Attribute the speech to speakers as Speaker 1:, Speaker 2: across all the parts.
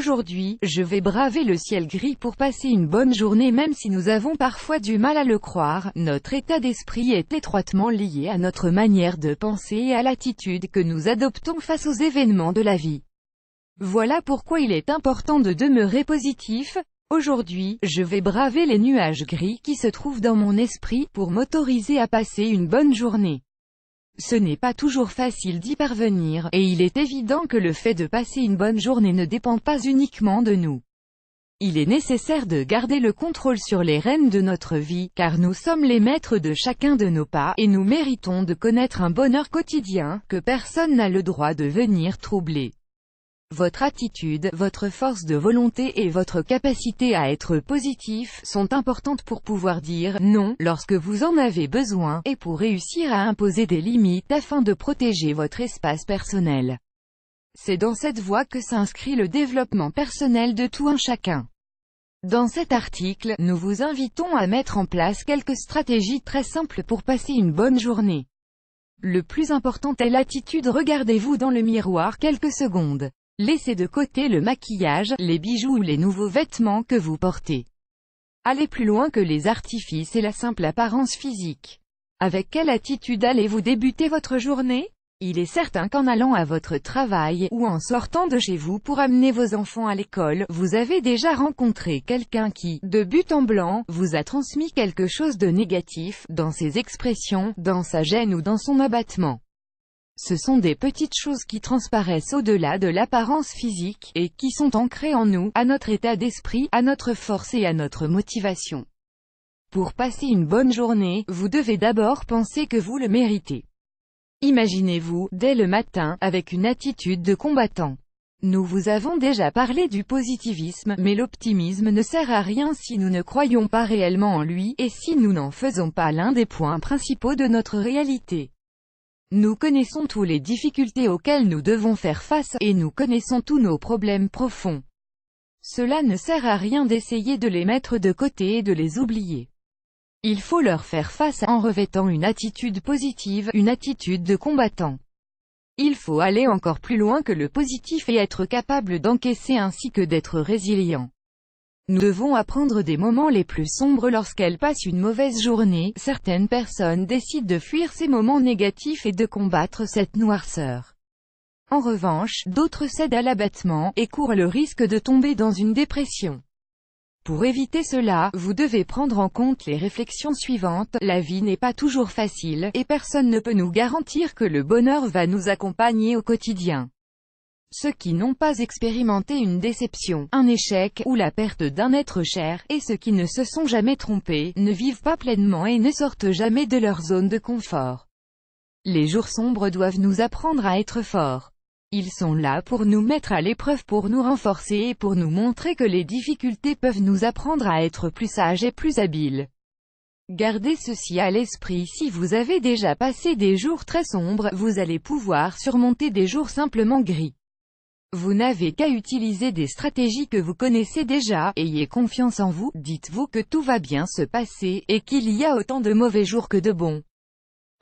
Speaker 1: Aujourd'hui, je vais braver le ciel gris pour passer une bonne journée même si nous avons parfois du mal à le croire. Notre état d'esprit est étroitement lié à notre manière de penser et à l'attitude que nous adoptons face aux événements de la vie. Voilà pourquoi il est important de demeurer positif. Aujourd'hui, je vais braver les nuages gris qui se trouvent dans mon esprit, pour m'autoriser à passer une bonne journée. Ce n'est pas toujours facile d'y parvenir, et il est évident que le fait de passer une bonne journée ne dépend pas uniquement de nous. Il est nécessaire de garder le contrôle sur les rênes de notre vie, car nous sommes les maîtres de chacun de nos pas, et nous méritons de connaître un bonheur quotidien, que personne n'a le droit de venir troubler. Votre attitude, votre force de volonté et votre capacité à être positif sont importantes pour pouvoir dire non lorsque vous en avez besoin, et pour réussir à imposer des limites afin de protéger votre espace personnel. C'est dans cette voie que s'inscrit le développement personnel de tout un chacun. Dans cet article, nous vous invitons à mettre en place quelques stratégies très simples pour passer une bonne journée. Le plus important est l'attitude. Regardez-vous dans le miroir quelques secondes. Laissez de côté le maquillage, les bijoux ou les nouveaux vêtements que vous portez. Allez plus loin que les artifices et la simple apparence physique. Avec quelle attitude allez-vous débuter votre journée? Il est certain qu'en allant à votre travail, ou en sortant de chez vous pour amener vos enfants à l'école, vous avez déjà rencontré quelqu'un qui, de but en blanc, vous a transmis quelque chose de négatif, dans ses expressions, dans sa gêne ou dans son abattement. Ce sont des petites choses qui transparaissent au-delà de l'apparence physique, et qui sont ancrées en nous, à notre état d'esprit, à notre force et à notre motivation. Pour passer une bonne journée, vous devez d'abord penser que vous le méritez. Imaginez-vous, dès le matin, avec une attitude de combattant. Nous vous avons déjà parlé du positivisme, mais l'optimisme ne sert à rien si nous ne croyons pas réellement en lui, et si nous n'en faisons pas l'un des points principaux de notre réalité. Nous connaissons toutes les difficultés auxquelles nous devons faire face, et nous connaissons tous nos problèmes profonds. Cela ne sert à rien d'essayer de les mettre de côté et de les oublier. Il faut leur faire face en revêtant une attitude positive, une attitude de combattant. Il faut aller encore plus loin que le positif et être capable d'encaisser ainsi que d'être résilient. Nous devons apprendre des moments les plus sombres lorsqu'elles passent une mauvaise journée. Certaines personnes décident de fuir ces moments négatifs et de combattre cette noirceur. En revanche, d'autres cèdent à l'abattement, et courent le risque de tomber dans une dépression. Pour éviter cela, vous devez prendre en compte les réflexions suivantes. La vie n'est pas toujours facile, et personne ne peut nous garantir que le bonheur va nous accompagner au quotidien. Ceux qui n'ont pas expérimenté une déception, un échec, ou la perte d'un être cher, et ceux qui ne se sont jamais trompés, ne vivent pas pleinement et ne sortent jamais de leur zone de confort. Les jours sombres doivent nous apprendre à être forts. Ils sont là pour nous mettre à l'épreuve, pour nous renforcer et pour nous montrer que les difficultés peuvent nous apprendre à être plus sages et plus habiles. Gardez ceci à l'esprit: si vous avez déjà passé des jours très sombres, vous allez pouvoir surmonter des jours simplement gris. Vous n'avez qu'à utiliser des stratégies que vous connaissez déjà. Ayez confiance en vous, dites-vous que tout va bien se passer, et qu'il y a autant de mauvais jours que de bons.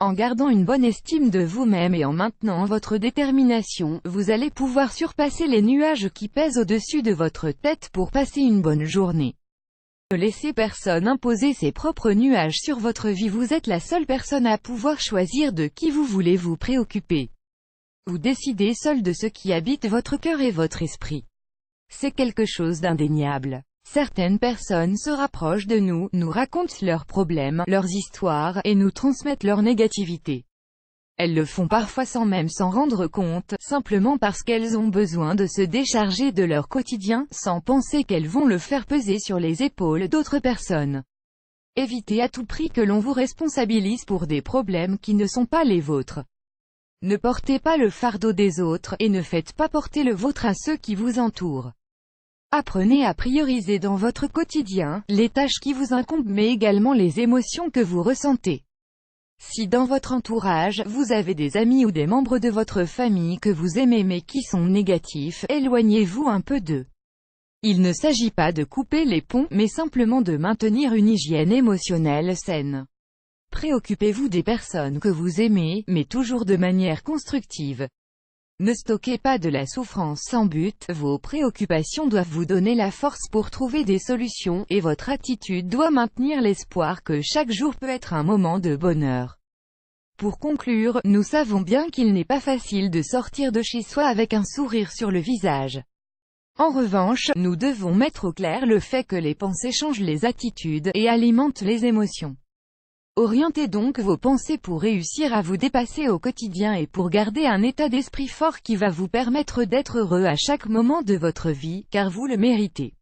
Speaker 1: En gardant une bonne estime de vous-même et en maintenant votre détermination, vous allez pouvoir surpasser les nuages qui pèsent au-dessus de votre tête pour passer une bonne journée. Ne laissez personne imposer ses propres nuages sur votre vie. Vous êtes la seule personne à pouvoir choisir de qui vous voulez vous préoccuper. Vous décidez seul de ce qui habite votre cœur et votre esprit. C'est quelque chose d'indéniable. Certaines personnes se rapprochent de nous, nous racontent leurs problèmes, leurs histoires, et nous transmettent leur négativité. Elles le font parfois sans même s'en rendre compte, simplement parce qu'elles ont besoin de se décharger de leur quotidien, sans penser qu'elles vont le faire peser sur les épaules d'autres personnes. Évitez à tout prix que l'on vous responsabilise pour des problèmes qui ne sont pas les vôtres. Ne portez pas le fardeau des autres, et ne faites pas porter le vôtre à ceux qui vous entourent. Apprenez à prioriser dans votre quotidien, les tâches qui vous incombent mais également les émotions que vous ressentez. Si dans votre entourage, vous avez des amis ou des membres de votre famille que vous aimez mais qui sont négatifs, éloignez-vous un peu d'eux. Il ne s'agit pas de couper les ponts, mais simplement de maintenir une hygiène émotionnelle saine. Préoccupez-vous des personnes que vous aimez, mais toujours de manière constructive. Ne stockez pas de la souffrance sans but, vos préoccupations doivent vous donner la force pour trouver des solutions, et votre attitude doit maintenir l'espoir que chaque jour peut être un moment de bonheur. Pour conclure, nous savons bien qu'il n'est pas facile de sortir de chez soi avec un sourire sur le visage. En revanche, nous devons mettre au clair le fait que les pensées changent les attitudes, et alimentent les émotions. Orientez donc vos pensées pour réussir à vous dépasser au quotidien et pour garder un état d'esprit fort qui va vous permettre d'être heureux à chaque moment de votre vie, car vous le méritez.